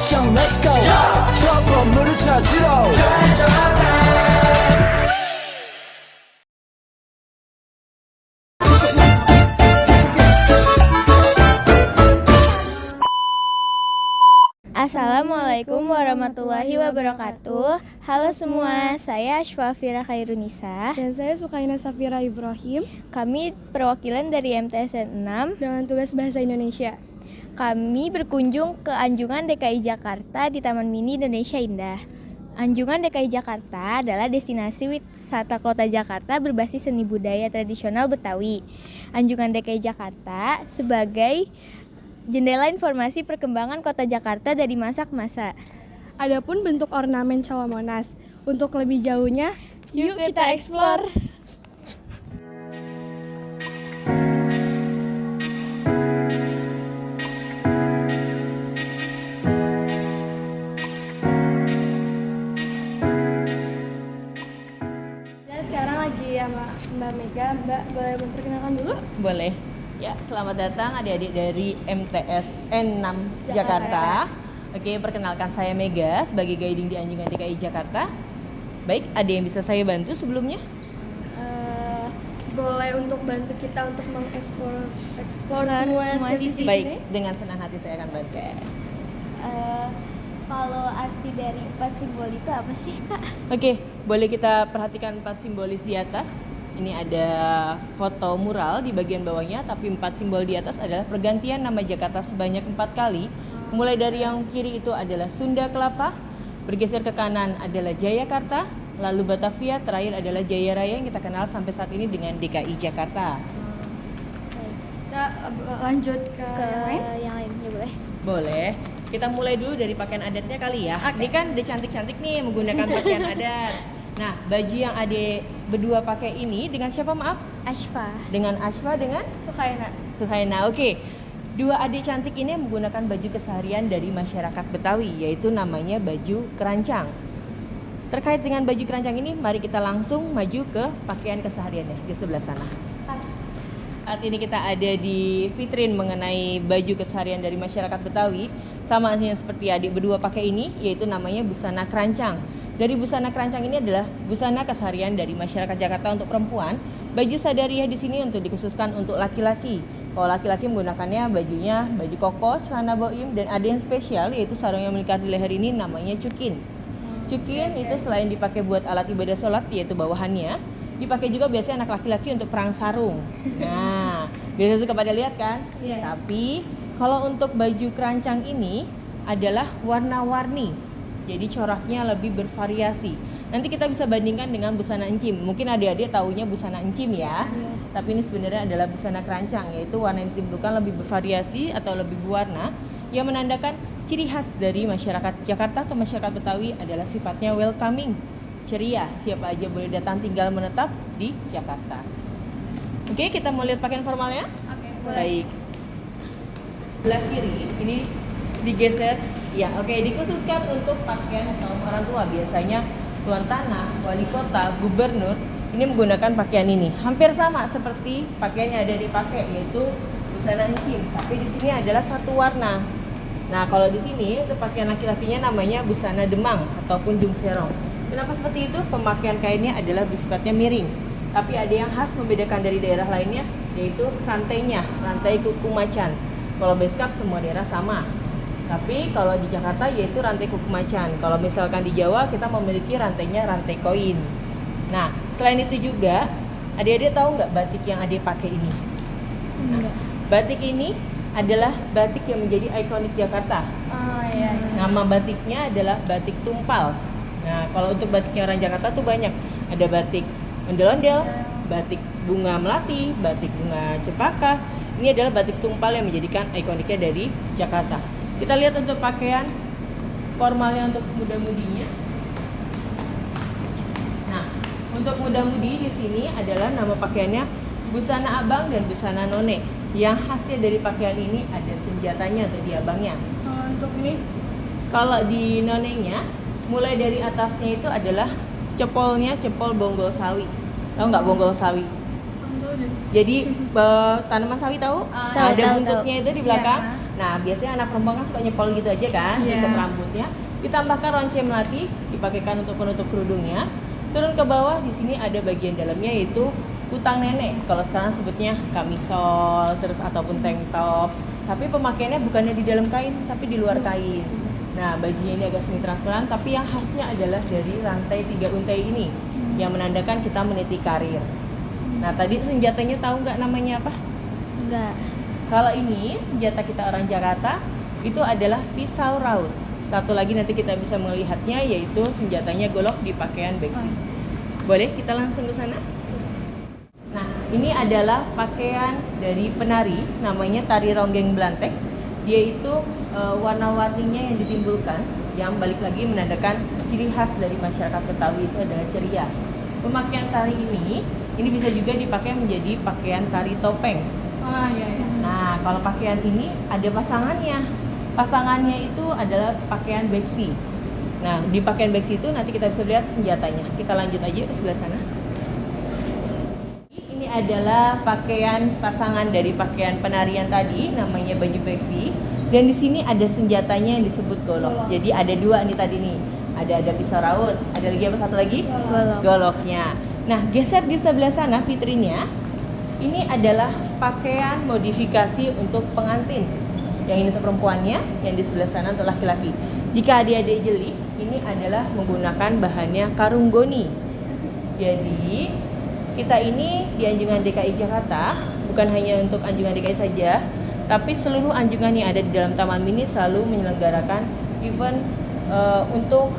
액션 let's go 저 건물을 찾으러 Assalamualaikum warahmatullahi wabarakatuh. Halo semua, saya Ashfa Fira Khairunisa. Dan saya Sukaina Safira Ibrahim. Kami perwakilan dari MTSN 6 dengan tugas Bahasa Indonesia. Kami berkunjung ke Anjungan DKI Jakarta di Taman Mini Indonesia Indah. Anjungan DKI Jakarta adalah destinasi wisata kota Jakarta berbasis seni budaya tradisional Betawi. Anjungan DKI Jakarta sebagai jendela informasi perkembangan kota Jakarta dari masa ke masa. Adapun bentuk ornamen Cawang Monas. Untuk lebih jauhnya, yuk kita explore. Dan sekarang lagi sama Mbak Mega. Mbak, boleh memperkenalkan dulu? Boleh. Ya, selamat datang adik-adik dari MTSN 6 Jakarta. Oke, perkenalkan saya Mega sebagai guiding di Anjungan DKI Jakarta. Baik, ada yang bisa saya bantu sebelumnya? Boleh untuk bantu kita untuk mengeksplor Semua sisi. Baik, dengan senang hati saya akan bantu. Kalau arti dari 4 simbol itu apa sih, Kak? Oke, boleh kita perhatikan 4 simbolis di atas. Ini ada foto mural di bagian bawahnya, tapi 4 simbol di atas adalah pergantian nama Jakarta sebanyak 4 kali. Mulai dari yang kiri itu adalah Sunda Kelapa, bergeser ke kanan adalah Jayakarta, lalu Batavia, terakhir adalah Jaya Raya yang kita kenal sampai saat ini dengan DKI Jakarta. Kita lanjut ke Yang lain ya boleh. Boleh. Kita mulai dulu dari pakaian adatnya kali ya. Ini kan udah cantik-cantik nih menggunakan pakaian adat. Nah, baju yang adik berdua pakai ini dengan siapa maaf? Ashfa. Dengan Ashfa dengan Sukaina. Suhaina. Oke. Dua adik cantik ini menggunakan baju keseharian dari masyarakat Betawi, yaitu namanya baju kerancang. Terkait dengan baju kerancang ini, mari kita langsung maju ke pakaian kesehariannya di sebelah sana. Saat ini kita ada di vitrin mengenai baju keseharian dari masyarakat Betawi. Sama seperti adik berdua pakai ini, yaitu namanya busana kerancang. Dari busana kerancang ini adalah busana keseharian dari masyarakat Jakarta untuk perempuan. Baju sadariah di sini untuk dikhususkan untuk laki-laki. Kalau laki-laki menggunakannya bajunya baju koko, celana boim, dan ada yang spesial yaitu sarung yang melingkar di leher ini namanya cukin. Cukin itu selain dipakai buat alat ibadah sholat yaitu bawahannya, dipakai juga biasanya anak laki-laki untuk perang sarung. Nah, biasa suka pada lihat kan? Iya. Tapi kalau untuk baju kerancang ini adalah warna-warni. Jadi coraknya lebih bervariasi. Nanti kita bisa bandingkan dengan busana encim. Mungkin adik-adik taunya busana encim ya. Tapi ini sebenarnya adalah busana kerancang, yaitu warna yang ditimbulkan lebih bervariasi atau lebih berwarna yang menandakan ciri khas dari masyarakat Jakarta atau masyarakat Betawi adalah sifatnya welcoming, ceria, siapa aja boleh datang tinggal menetap di Jakarta. Oke, kita mau lihat pakaian formalnya? Oke, Baik. Sebelah kiri ini digeser. Ya, oke, dikhususkan untuk pakaian kaum orang tua. Biasanya tuan tanah, wali kota, gubernur ini menggunakan pakaian ini. Hampir sama seperti pakaian yang ada dipakai, yaitu busana encim. Tapi di sini adalah satu warna. Nah, kalau di sini untuk pakaian laki-lakinya namanya busana demang ataupun jungserong. Kenapa seperti itu? Pemakaian kainnya adalah bersifatnya miring. Tapi ada yang khas membedakan dari daerah lainnya, yaitu rantainya, rantai kuku macan. Kalau beskap semua daerah sama. Tapi kalau di Jakarta yaitu rantai kuku macan. Kalau misalkan di Jawa kita memiliki rantainya rantai koin. Nah, selain itu juga, adik-adik tahu nggak batik yang adik pakai ini? Nah, batik ini adalah batik yang menjadi ikonik Jakarta. Oh iya. Nama batiknya adalah batik tumpal. Nah, kalau untuk batiknya orang Jakarta tuh banyak. Ada batik ondel-ondel, batik bunga melati, batik bunga cempaka. Ini adalah batik tumpal yang menjadikan ikoniknya dari Jakarta. Kita lihat untuk pakaian formalnya untuk muda-mudinya. Nah, untuk muda-mudi di sini adalah nama pakaiannya busana abang dan busana none. Yang khasnya dari pakaian ini ada senjatanya atau di abangnya. Kalau untuk ini, Kalau di nonenya, mulai dari atasnya itu adalah cepolnya cepol bonggol sawi. Tahu nggak bonggol sawi? Jadi tanaman sawi tahu? Tahu, Ada tahu, buntutnya tahu. itu di belakang. Iya. Nah, biasanya anak perempuan kan suka nyepol gitu aja kan, ikat rambutnya. Ditambahkan ronce melati, dipakaikan untuk penutup kerudungnya. Turun ke bawah, di sini ada bagian dalamnya yaitu kutang nenek. Kalau sekarang sebutnya kamisol, terus ataupun tank top. Tapi pemakaiannya bukannya di dalam kain, tapi di luar kain. Nah, bajunya ini agak semi transparan, tapi yang khasnya adalah dari rantai 3 untai ini, yang menandakan kita meniti karir. Nah, tadi senjatanya tahu nggak namanya apa? Enggak. Kalau ini senjata kita orang Jakarta, itu adalah pisau raut. Satu lagi nanti kita bisa melihatnya, yaitu senjatanya golok di pakaian beksi. Boleh kita langsung ke sana? Nah, ini adalah pakaian dari penari, namanya tari ronggeng Blantek. Dia itu warna-warninya yang ditimbulkan, yang balik lagi menandakan ciri khas dari masyarakat Betawi itu adalah ceria. Pemakaian tari ini bisa juga dipakai menjadi pakaian tari topeng. Nah, kalau pakaian ini ada pasangannya. Pasangannya itu adalah pakaian beksi. Nah, di pakaian beksi itu nanti kita bisa lihat senjatanya. Kita lanjut aja ke sebelah sana. Ini adalah pakaian pasangan dari pakaian penarian tadi, namanya baju beksi. Dan di sini ada senjatanya yang disebut golok. Jadi ada 2 nih tadi nih. Ada pisau raut. Ada lagi apa satu lagi? Golok. Goloknya. Nah, geser di sebelah sana vitrinya. Ini adalah pakaian modifikasi untuk pengantin. Yang ini untuk perempuannya, yang di sebelah sana untuk laki-laki. Jika adik-adik jeli, ini adalah menggunakan bahannya karung goni. Jadi, kita ini di Anjungan DKI Jakarta, bukan hanya untuk Anjungan DKI saja, tapi seluruh anjungan yang ada di dalam Taman Mini selalu menyelenggarakan event untuk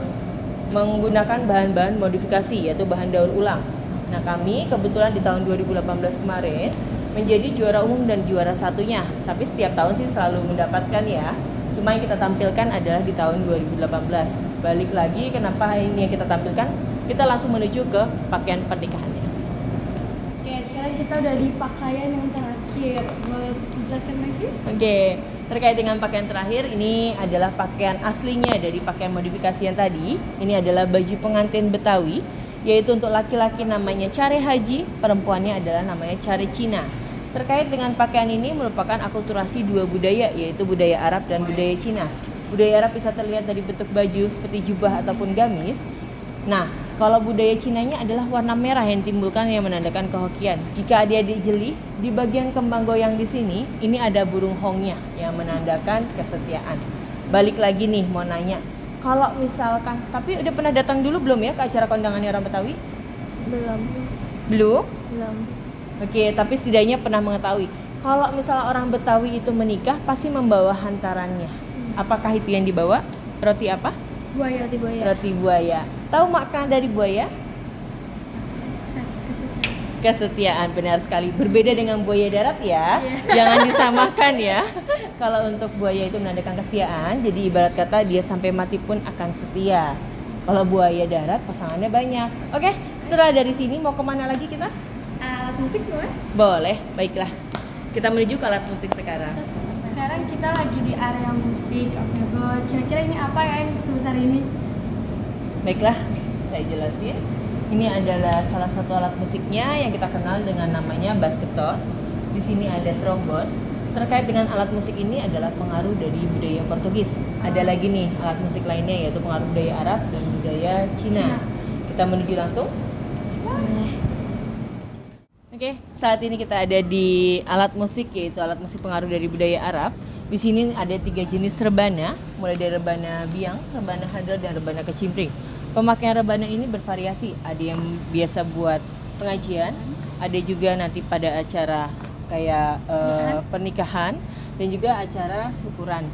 menggunakan bahan-bahan modifikasi, yaitu bahan daur ulang. Nah, kami kebetulan di tahun 2018 kemarin menjadi juara umum dan juara satunya. Tapi setiap tahun sih selalu mendapatkan ya. Cuma yang kita tampilkan adalah di tahun 2018. Balik lagi, kenapa ini yang kita tampilkan? Kita langsung menuju ke pakaian pernikahannya. Oke, sekarang kita udah di pakaian yang terakhir. Boleh dijelaskan lagi? Oke, terkait dengan pakaian terakhir, ini adalah pakaian aslinya dari pakaian modifikasi yang tadi. Ini adalah baju pengantin Betawi, yaitu untuk laki-laki namanya care haji, perempuannya adalah namanya care Cina. Terkait dengan pakaian ini merupakan akulturasi 2 budaya, yaitu budaya Arab dan budaya Cina. Budaya Arab bisa terlihat dari bentuk baju seperti jubah ataupun gamis. Nah, kalau budaya Cinanya adalah warna merah yang timbulkan yang menandakan kehokian. Jika adik-adik jeli, di bagian kembang goyang di sini, ini ada burung hongnya yang menandakan kesetiaan. Balik lagi nih, mau nanya. Kalau misalkan, tapi udah pernah datang dulu belum ya ke acara kondangannya orang Betawi? Belum. Belum? Belum. Oke, tapi setidaknya pernah mengetahui. Kalau misalnya orang Betawi itu menikah, pasti membawa hantarannya. Apakah itu yang dibawa? Roti apa? Buaya. Roti buaya. Roti buaya. Tahu makna dari buaya? Kesetiaan, benar sekali. Berbeda dengan buaya darat ya. Jangan disamakan ya. Kalau untuk buaya itu menandakan kesetiaan, jadi ibarat kata dia sampai mati pun akan setia. Kalau buaya darat pasangannya banyak. Oke, setelah dari sini mau kemana lagi kita? Alat musik boleh? Boleh, baiklah. Kita menuju ke alat musik sekarang. Sekarang kita lagi di area musik. Oke, bro. Kira-kira ini apa ya yang sebesar ini? Baiklah, saya jelasin. Ini adalah salah satu alat musiknya yang kita kenal dengan namanya bass beton. Di sini ada trombon. Terkait dengan alat musik ini adalah pengaruh dari budaya Portugis. Ada lagi nih alat musik lainnya yaitu pengaruh budaya Arab dan budaya Cina. Kita menuju langsung. Oke, saat ini kita ada di alat musik yaitu alat musik pengaruh dari budaya Arab. Di sini ada 3 jenis rebana, mulai dari rebana biang, rebana hadra, dan rebana kecimpring. Pemakaian rebana ini bervariasi. Ada yang biasa buat pengajian, ada juga nanti pada acara kayak pernikahan dan juga acara syukuran.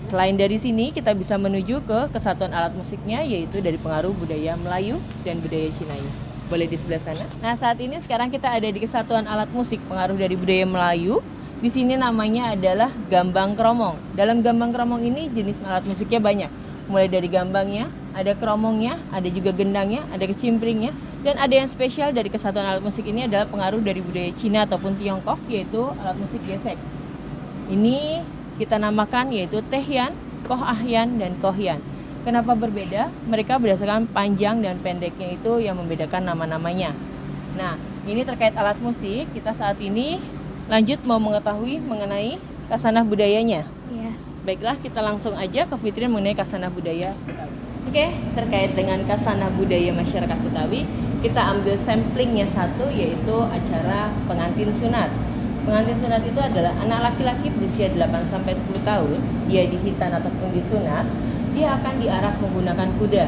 Selain dari sini kita bisa menuju ke kesatuan alat musiknya yaitu dari pengaruh budaya Melayu dan budaya Cinanya. Boleh di sebelah sana. Nah, saat ini sekarang kita ada di kesatuan alat musik pengaruh dari budaya Melayu. Di sini namanya adalah gambang kromong. Dalam gambang kromong ini jenis alat musiknya banyak. Mulai dari gambangnya, ada kromongnya, ada juga gendangnya, ada kecimpringnya, dan ada yang spesial dari kesatuan alat musik ini adalah pengaruh dari budaya Cina ataupun Tiongkok yaitu alat musik gesek. Ini kita namakan yaitu tehyan, kohahyan, dan kohyan. Kenapa berbeda? Mereka berdasarkan panjang dan pendeknya itu yang membedakan nama-namanya. Nah, ini terkait alat musik, kita saat ini lanjut mau mengetahui mengenai kasanah budayanya. Iya. Baiklah, kita langsung aja ke vitrin mengenai kasanah budaya Betawi. Oke, terkait dengan kasanah budaya masyarakat Betawi, kita ambil samplingnya satu, yaitu acara pengantin sunat. Pengantin sunat itu adalah anak laki-laki berusia 8-10 tahun, dia dihitan ataupun disunat, dia akan diarak menggunakan kuda.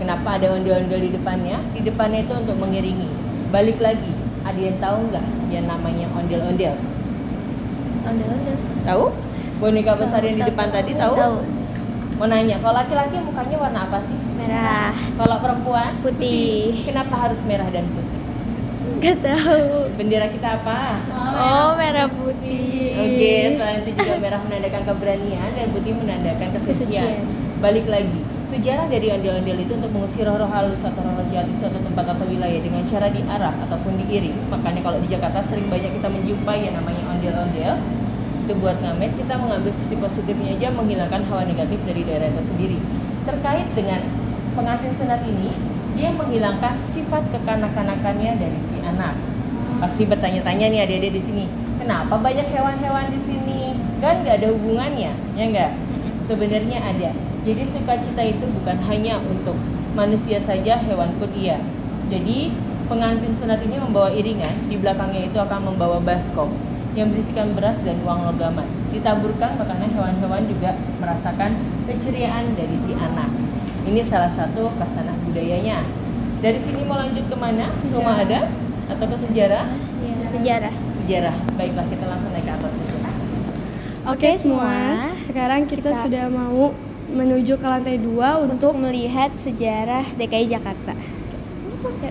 Kenapa ada ondel-ondel di depannya? Di depannya itu untuk mengiringi. Balik lagi, ada yang tahu nggak yang namanya ondel-ondel? Ondel-ondel. Tahu? Boneka besar yang di depan tadi tahu? Tahu. Mau nanya, kalau laki-laki mukanya warna apa sih? Merah, Kalau perempuan? putih. Kenapa harus merah dan putih? Gak tahu. Bendera kita apa? Oh, merah putih. Oke, selain itu juga merah menandakan keberanian dan putih menandakan kesucian. Balik lagi, sejarah dari ondel-ondel itu untuk mengusir roh-roh halus atau roh-roh jahat di suatu tempat atau wilayah dengan cara diarak ataupun diiring. Makanya kalau di Jakarta sering banyak kita menjumpai yang namanya ondel-ondel. Itu buat ngamen, kita mengambil sisi positifnya aja, menghilangkan hawa negatif dari daerah itu sendiri. Terkait dengan pengantin sunat ini, dia menghilangkan sifat kekanak-kanakannya dari si anak. Pasti bertanya-tanya nih adik-adik di sini, kenapa banyak hewan-hewan di sini? Kan nggak ada hubungannya, ya nggak? Sebenarnya ada. Jadi sukacita itu bukan hanya untuk manusia saja, hewan pun iya. Jadi pengantin sunat ini membawa iringan, di belakangnya itu akan membawa baskom yang berisikan beras dan uang logaman. Ditaburkan, makanya hewan-hewan juga merasakan keceriaan dari si anak. Ini salah satu kasanah budayanya. Dari sini mau lanjut kemana? Rumah adat atau ke sejarah? Ya, sejarah. Sejarah. Baiklah, kita langsung naik ke atas dulu. Oke semua, sekarang kita sudah mau menuju ke lantai 2 Untuk melihat sejarah DKI Jakarta. Oke,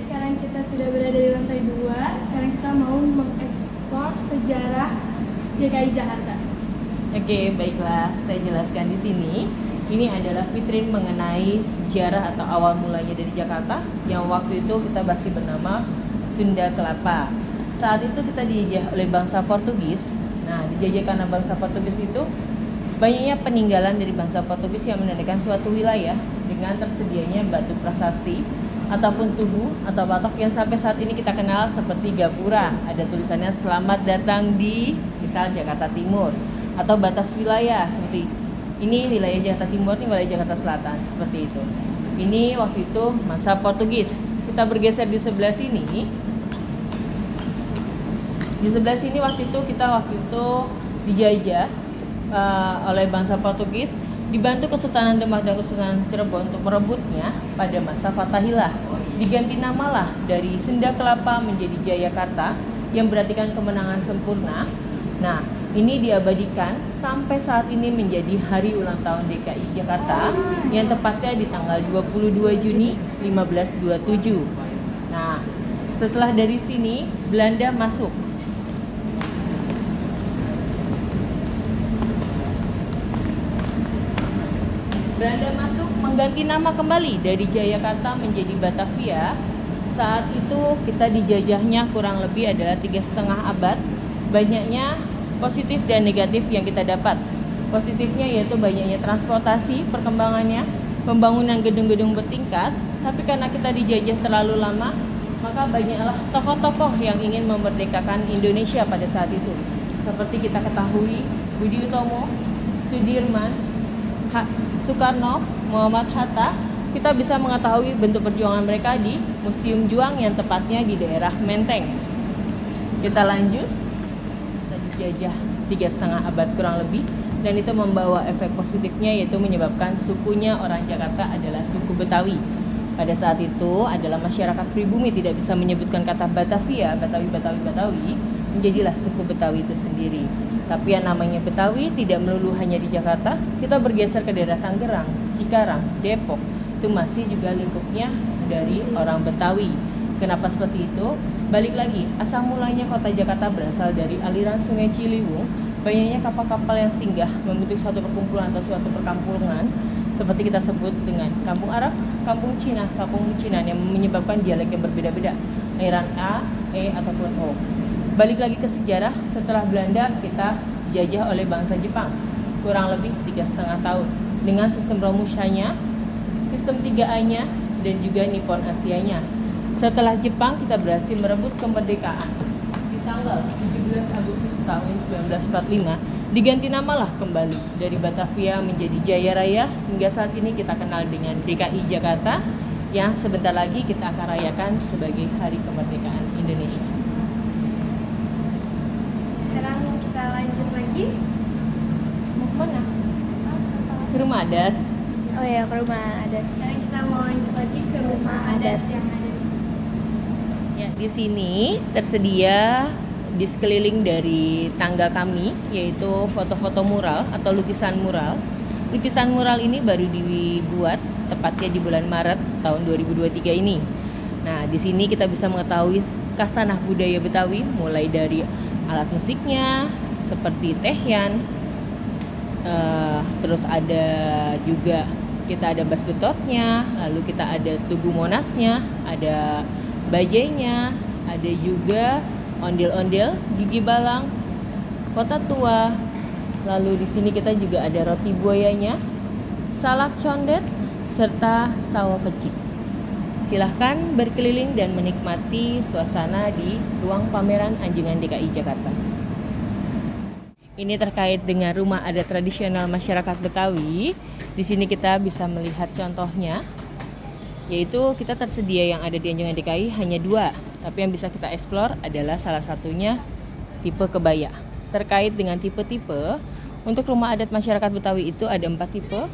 sekarang kita sudah berada di lantai 2. Sekarang kita mau mengeksplor sejarah DKI Jakarta. Oke, baiklah. Saya jelaskan di sini. Ini adalah vitrin mengenai sejarah atau awal mulanya dari Jakarta yang waktu itu kita masih bernama Sunda Kelapa. Saat itu kita dijajah oleh bangsa Portugis. Nah, dijajah karena bangsa Portugis itu banyaknya peninggalan dari bangsa Portugis yang menandakan suatu wilayah dengan tersedianya batu prasasti ataupun tugu atau patok yang sampai saat ini kita kenal seperti gapura. Ada tulisannya selamat datang di misal Jakarta Timur, atau batas wilayah seperti ini wilayah Jakarta Timur, ini wilayah Jakarta Selatan, seperti itu. Ini waktu itu masa Portugis. Kita bergeser di sebelah sini. Di sebelah sini waktu itu dijajah oleh bangsa Portugis, dibantu Kesultanan Demak dan Kesultanan Cirebon untuk merebutnya pada masa Fathahilah. Diganti namalah dari Sunda Kelapa menjadi Jayakarta yang berartikan kemenangan sempurna. Nah, ini diabadikan sampai saat ini menjadi hari ulang tahun DKI Jakarta yang tepatnya di tanggal 22 Juni 1527. Nah, setelah dari sini Belanda masuk. Belanda masuk mengganti nama kembali dari Jayakarta menjadi Batavia. Saat itu kita dijajahnya kurang lebih adalah 3,5 abad. Banyaknya positif dan negatif yang kita dapat. Positifnya yaitu banyaknya transportasi, perkembangannya, pembangunan gedung-gedung bertingkat. Tapi karena kita dijajah terlalu lama, maka banyaklah tokoh-tokoh yang ingin memerdekakan Indonesia pada saat itu. Seperti kita ketahui, Budi Utomo, Sudirman, Soekarno, Muhammad Hatta. Kita bisa mengetahui bentuk perjuangan mereka di Museum Juang yang tepatnya di daerah Menteng. Kita lanjut. Kita dijajah 3,5 abad kurang lebih, dan itu membawa efek positifnya yaitu menyebabkan sukunya orang Jakarta adalah suku Betawi. Pada saat itu adalah masyarakat pribumi, tidak bisa menyebutkan kata Batavia, Betawi, menjadilah suku Betawi itu sendiri. Tapi yang namanya Betawi tidak melulu hanya di Jakarta. Kita bergeser ke daerah Tangerang, Cikarang, Depok, itu masih juga lingkupnya dari orang Betawi. Kenapa seperti itu? Balik lagi, asal mulanya kota Jakarta berasal dari aliran Sungai Ciliwung. Banyaknya kapal-kapal yang singgah membentuk suatu perkumpulan atau suatu perkampungan, seperti kita sebut dengan kampung Arab, kampung Cina yang menyebabkan dialek yang berbeda-beda, airan A, E ataupun O. Balik lagi ke sejarah, setelah Belanda kita dijajah oleh bangsa Jepang kurang lebih 3,5 tahun dengan sistem Romushanya, sistem 3A-nya, dan juga Nippon Asianya. Setelah Jepang kita berhasil merebut kemerdekaan di tanggal 17 Agustus tahun 1945 diganti namalah kembali dari Batavia menjadi Jaya Raya hingga saat ini kita kenal dengan DKI Jakarta yang sebentar lagi kita akan rayakan sebagai Hari Kemerdekaan Indonesia. Sekarang kita lanjut lagi. Mau kemana? Ke rumah adat. Oh ya, ke rumah adat. Sekarang kita mau lanjut lagi ke rumah adat yang ada di sini. Ya, di sini tersedia di sekeliling dari tangga kami yaitu foto-foto mural atau lukisan mural. Lukisan mural ini baru dibuat tepatnya di bulan Maret tahun 2023 ini. Nah, di sini kita bisa mengetahui khasanah budaya Betawi mulai dari alat musiknya seperti tehyan, terus ada juga kita ada bas betotnya, lalu kita ada tugu monasnya, ada bajainya, ada juga ondel-ondel, gigi balang, kota tua. Lalu di sini kita juga ada roti buayanya, salak condet, serta sawo kecik. Silahkan berkeliling dan menikmati suasana di ruang pameran Anjungan DKI Jakarta. Ini terkait dengan rumah adat tradisional masyarakat Betawi. Di sini kita bisa melihat contohnya, yaitu kita tersedia yang ada di Anjungan DKI hanya 2, tapi yang bisa kita eksplor adalah salah satunya tipe kebaya. Terkait dengan tipe-tipe, untuk rumah adat masyarakat Betawi itu ada 4 tipe,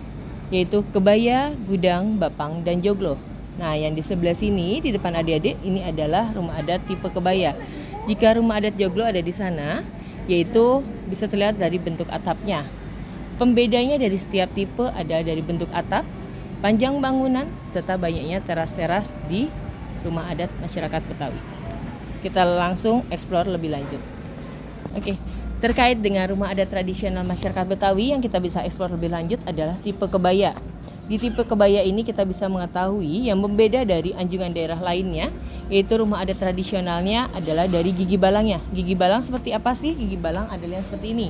yaitu kebaya, gudang, bapang, dan joglo. Nah, yang di sebelah sini, di depan adik-adik, ini adalah rumah adat tipe kebaya. Jika rumah adat joglo ada di sana, yaitu bisa terlihat dari bentuk atapnya. Pembedanya dari setiap tipe ada dari bentuk atap, panjang bangunan, serta banyaknya teras-teras di rumah adat masyarakat Betawi. Kita langsung eksplor lebih lanjut. Oke, terkait dengan rumah adat tradisional masyarakat Betawi yang kita bisa eksplor lebih lanjut adalah tipe kebaya. Di tipe kebaya ini kita bisa mengetahui yang membeda dari anjungan daerah lainnya, yaitu rumah adat tradisionalnya adalah dari gigi balangnya. Gigi balang seperti apa sih? Gigi balang adalah yang seperti ini.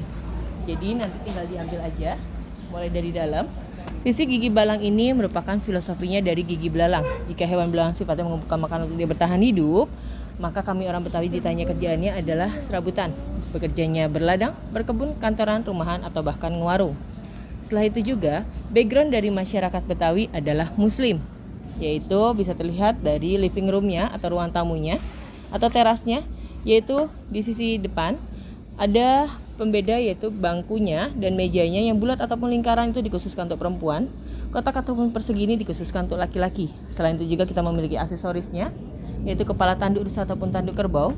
Jadi nanti tinggal diambil aja, mulai dari dalam. Sisi gigi balang ini merupakan filosofinya dari gigi belalang. Jika hewan belalang sifatnya mengumpulkan makanan untuk dia bertahan hidup, maka kami orang Betawi ditanya kerjaannya adalah serabutan. Bekerjanya berladang, berkebun, kantoran, rumahan, atau bahkan ngewarung. Setelah itu juga, background dari masyarakat Betawi adalah Muslim, yaitu bisa terlihat dari living roomnya atau ruang tamunya, atau terasnya, yaitu di sisi depan ada pembeda yaitu bangkunya dan mejanya yang bulat ataupun lingkaran itu dikhususkan untuk perempuan, kotak ataupun persegi ini dikhususkan untuk laki-laki. Selain itu juga kita memiliki aksesorisnya, yaitu kepala tanduk rusa ataupun tanduk kerbau,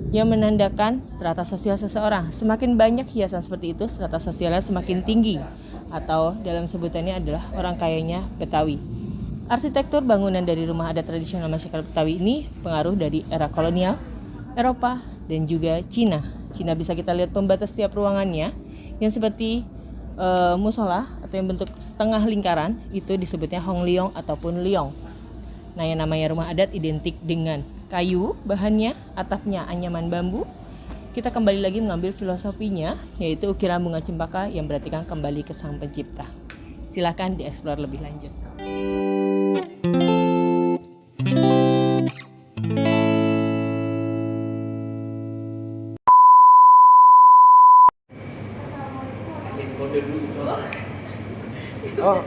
yang menandakan strata sosial seseorang. Semakin banyak hiasan seperti itu, strata sosialnya semakin tinggi, atau dalam sebutannya adalah orang kayanya Betawi. Arsitektur bangunan dari rumah adat tradisional masyarakat Betawi ini pengaruh dari era kolonial, Eropa, dan juga Cina. Cina bisa kita lihat pembatas setiap ruangannya yang seperti musola atau yang bentuk setengah lingkaran, itu disebutnya Hong Liong ataupun Liong. Nah, yang namanya rumah adat identik dengan kayu, bahannya, atapnya anyaman bambu. Kita kembali lagi mengambil filosofinya, yaitu ukiran bunga cempaka yang berartikan kembali ke Sang Pencipta. Silakan dieksplor lebih lanjut. Oh,